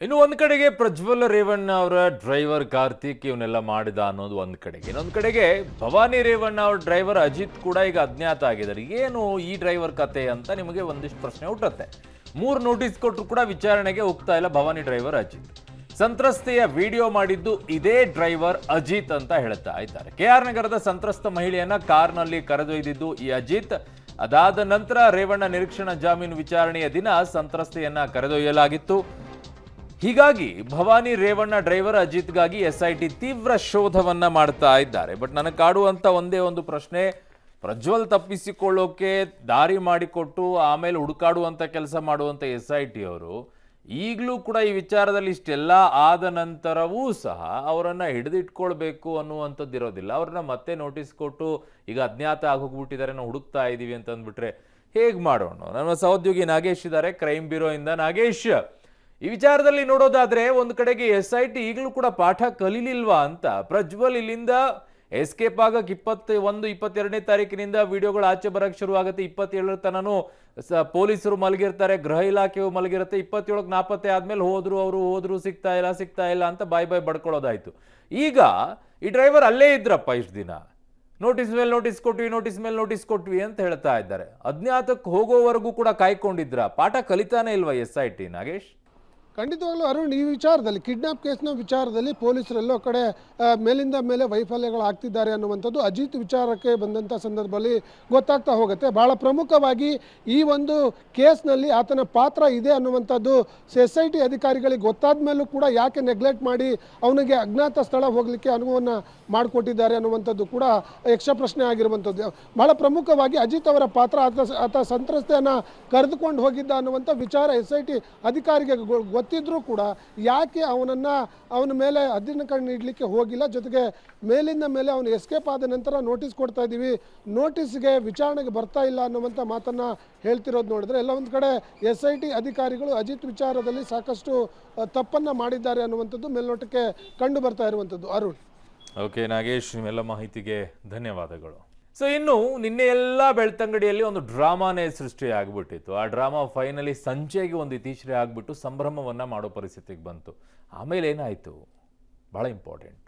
ಇನ್ನು ಒಂದು ಕಡೆಗೆ ಪ್ರಜ್ವಲ್ ರೇವಣ್ಣ ಅವರ ಡ್ರೈವರ್ ಕಾರ್ತಿಕ್ ಇವನ್ನೆಲ್ಲ ಮಾಡಿದ ಅನ್ನೋದು ಒಂದು ಕಡೆಗೆ, ಇನ್ನೊಂದು ಕಡೆಗೆ ಭವಾನಿ ರೇವಣ್ಣ ಅವರ ಡ್ರೈವರ್ ಅಜಿತ್ ಕೂಡ ಈಗ ಅಜ್ಞಾತ ಆಗಿದ್ದಾರೆ. ಏನು ಈ ಡ್ರೈವರ್ ಕತೆ ಅಂತ ನಿಮಗೆ ಒಂದಿಷ್ಟು ಪ್ರಶ್ನೆ ಹುಟ್ಟುತ್ತೆ. 3 ನೋಟಿಸ್ ಕೊಟ್ಟರು ಕೂಡ ವಿಚಾರಣೆಗೆ ಹೋಗ್ತಾ ಇಲ್ಲ ಭವಾನಿ ಡ್ರೈವರ್ ಅಜಿತ್. ಸಂತ್ರಸ್ತೆಯ ವಿಡಿಯೋ ಮಾಡಿದ್ದು ಇದೇ ಡ್ರೈವರ್ ಅಜಿತ್ ಅಂತ ಹೇಳ್ತಾ ಇದ್ದಾರೆ. ಕೆಆರ್ ನಗರದ ಸಂತ್ರಸ್ತ ಮಹಿಳೆಯನ್ನ ಕಾರ್ನಲ್ಲಿ ಕರೆದೊಯ್ದಿದ್ದು ಈ ಅಜಿತ್. ಅದಾದ ನಂತರ ರೇವಣ್ಣ ನಿರೀಕ್ಷಣಾ ಜಾಮೀನು ವಿಚಾರಣೆಯ ದಿನ ಸಂತ್ರಸ್ತೆಯನ್ನ ಕರೆದೊಯ್ಯಲಾಗಿತ್ತು. ಹೀಗಾಗಿ ಭವಾನಿ ರೇವಣ್ಣ ಡ್ರೈವರ್ ಅಜಿತ್ಗಾಗಿ ಎಸ್ಐಟಿ ತೀವ್ರ ಶೋಧವನ್ನ ಮಾಡ್ತಾ ಇದ್ದಾರೆ. ಬಟ್ ನನಗೆ ಕಾಡುವಂತ ಒಂದೇ ಒಂದು ಪ್ರಶ್ನೆ, ಪ್ರಜ್ವಲ್ ತಪ್ಪಿಸಿಕೊಳ್ಳೋಕೆ ದಾರಿ ಮಾಡಿಕೊಟ್ಟು ಆಮೇಲೆ ಹುಡುಕಾಡುವಂತ ಕೆಲಸ ಮಾಡುವಂತ ಎಸ್ಐಟಿ ಅವರು ಈಗಲೂ ಕೂಡ ಈ ವಿಚಾರದಲ್ಲಿ ಇಷ್ಟೆಲ್ಲ ಆದ ನಂತರವೂ ಸಹ ಅವರನ್ನ ಹಿಡಿದಿಟ್ಕೊಳ್ಬೇಕು ಅನ್ನುವಂಥದ್ದು ಇರೋದಿಲ್ಲ. ಅವ್ರನ್ನ ಮತ್ತೆ ನೋಟಿಸ್ ಕೊಟ್ಟು ಈಗ ಅಜ್ಞಾತ ಆಗೋಗ್ಬಿಟ್ಟಿದ್ದಾರೆ, ನಾವು ಹುಡುಕ್ತಾ ಇದ್ದೀವಿ ಅಂತ ಅಂದ್ಬಿಟ್ರೆ ಹೇಗೆ ಮಾಡೋಣ? ನನ್ನ ಸಹೋದ್ಯೋಗಿ ನಾಗೇಶ್ ಇದ್ದಾರೆ ಕ್ರೈಮ್ ಬ್ಯೂರೋ ಇಂದ. ನಾಗೇಶ್, ಈ ವಿಚಾರದಲ್ಲಿ ನೋಡೋದಾದ್ರೆ ಒಂದು ಕಡೆಗೆ ಎಸ್ಐಟಿ ಈಗಲೂ ಕೂಡ ಪಾಠ ಕಲೀಲಿಲ್ವಾ ಅಂತ. ಪ್ರಜ್ವಲ್ ಇಲ್ಲಿಂದ ಎಸ್ಕೇಪ್ ಆಗಕ್ಕೆ 22ನೇ ತಾರೀಕಿನಿಂದ ವಿಡಿಯೋಗಳು ಆಚೆ ಬರಕ್ಕೆ ಶುರು ಆಗುತ್ತೆ. 27ರ ತನೂ ಪೊಲೀಸರು ಮಲಗಿರ್ತಾರೆ, ಗೃಹ ಇಲಾಖೆಯು ಮಲಗಿರುತ್ತೆ. 27ಕ್ಕೆ ನಾಪತ್ತೆ ಆದ್ಮೇಲೆ ಹೋದ್ರು ಸಿಗ್ತಾ ಇಲ್ಲ ಅಂತ ಬಾಯ್ ಬಡ್ಕೊಳ್ಳೋದಾಯ್ತು. ಈಗ ಈ ಡ್ರೈವರ್ ಅಲ್ಲೇ ಇದ್ರಪ್ಪ ಇಷ್ಟು ದಿನ, ನೋಟಿಸ್ ಮೇಲೆ ನೋಟಿಸ್ ಕೊಟ್ವಿ ಅಂತ ಹೇಳ್ತಾ ಇದ್ದಾರೆ. ಅಜ್ಞಾತಕ್ಕೆ ಹೋಗೋವರೆಗೂ ಕೂಡ ಕಾಯ್ಕೊಂಡಿದ್ರ, ಪಾಠ ಕಲಿತಾನೆ ಇಲ್ವಾ ಎಸ್ಐಟಿ? ನಾಗೇಶ್, ಖಂಡಿತವಾಗ್ಲೂ ಅರುಣ್, ಈ ವಿಚಾರದಲ್ಲಿ ಕಿಡ್ನಾಪ್ ಕೇಸ್ನ ವಿಚಾರದಲ್ಲಿ ಪೊಲೀಸರೆಲ್ಲೋ ಕಡೆ ಮೇಲಿಂದ ಮೇಲೆ ವೈಫಲ್ಯಗಳು ಆಗ್ತಿದ್ದಾರೆ ಅನ್ನುವಂಥದ್ದು ಅಜಿತ್ ವಿಚಾರಕ್ಕೆ ಬಂದಂಥ ಸಂದರ್ಭದಲ್ಲಿ ಗೊತ್ತಾಗ್ತಾ ಹೋಗುತ್ತೆ. ಭಾಳ ಪ್ರಮುಖವಾಗಿ ಈ ಒಂದು ಕೇಸ್ನಲ್ಲಿ ಆತನ ಪಾತ್ರ ಇದೆ ಅನ್ನುವಂಥದ್ದು SIT ಅಧಿಕಾರಿಗಳಿಗೆ ಗೊತ್ತಾದ ಮೇಲೂ ಕೂಡ ಯಾಕೆ ನೆಗ್ಲೆಕ್ಟ್ ಮಾಡಿ ಅವನಿಗೆ ಅಜ್ಞಾತ ಸ್ಥಳ ಹೋಗಲಿಕ್ಕೆ ಅನುವನ್ನು ಮಾಡಿಕೊಟ್ಟಿದ್ದಾರೆ ಅನ್ನುವಂಥದ್ದು ಕೂಡ ಯಕ್ಷ ಪ್ರಶ್ನೆ ಆಗಿರುವಂಥದ್ದು. ಭಾಳ ಪ್ರಮುಖವಾಗಿ ಅಜಿತ್ ಅವರ ಪಾತ್ರ, ಆತ ಸಂತ್ರಸ್ತೆಯನ್ನು ಕರೆದುಕೊಂಡು ಹೋಗಿದ್ದ ಅನ್ನುವಂಥ ವಿಚಾರ SIT ಅಧಿಕಾರಿಗೆ ಗೊತ್ತಿದ್ರೂ ಕೂಡ ಯಾಕೆ ಅವನ ಮೇಲೆ ಹದ್ದಿನ ಕಣ್ಣು ಇಡಲಿಕ್ಕೆ ಹೋಗಿಲ್ಲ. ಜೊತೆಗೆ ಮೇಲಿಂದ ಮೇಲೆ ಅವನು ಎಸ್ಕೇಪ್ ಆದ ನಂತರ ನೋಟಿಸ್ ಕೊಡ್ತಾ ಇದ್ದೀವಿ, ನೋಟಿಸ್ಗೆ ವಿಚಾರಣೆಗೆ ಬರ್ತಾ ಇಲ್ಲ ಅನ್ನುವಂಥ ಮಾತನ್ನು ಹೇಳ್ತಿರೋದು ನೋಡಿದ್ರೆ ಎಲ್ಲ ಒಂದು ಕಡೆ SIT ಅಧಿಕಾರಿಗಳು ಅಜಿತ್ ವಿಚಾರದಲ್ಲಿ ಸಾಕಷ್ಟು ತಪ್ಪನ್ನು ಮಾಡಿದ್ದಾರೆ ಅನ್ನುವಂಥದ್ದು ಮೇಲ್ನೋಟಕ್ಕೆ ಕಂಡು ಬರ್ತಾ ಇರುವಂಥದ್ದು. ಅರುಣ್, ಓಕೆ ನಾಗೇಶ್, ನಿಮ್ಮೆಲ್ಲ ಮಾಹಿತಿಗೆ ಧನ್ಯವಾದಗಳು. ಸೊ ಇನ್ನು ನಿನ್ನೆ ಎಲ್ಲ ಬೆಳ್ತಂಗಡಿಯಲ್ಲಿ ಒಂದು ಡ್ರಾಮಾನೇ ಸೃಷ್ಟಿ ಆಗ್ಬಿಟ್ಟಿತ್ತು. ಆ ಡ್ರಾಮಾ ಫೈನಲಿ ಸಂಜೆಗೆ ಒಂದು ಇತಿಶ್ರೀ ಆಗ್ಬಿಟ್ಟು ಸಂಭ್ರಮವನ್ನ ಮಾಡೋ ಪರಿಸ್ಥಿತಿಗೆ ಬಂತು. ಆಮೇಲೆ ಏನಾಯ್ತು? ಬಹಳ ಇಂಪಾರ್ಟೆಂಟ್.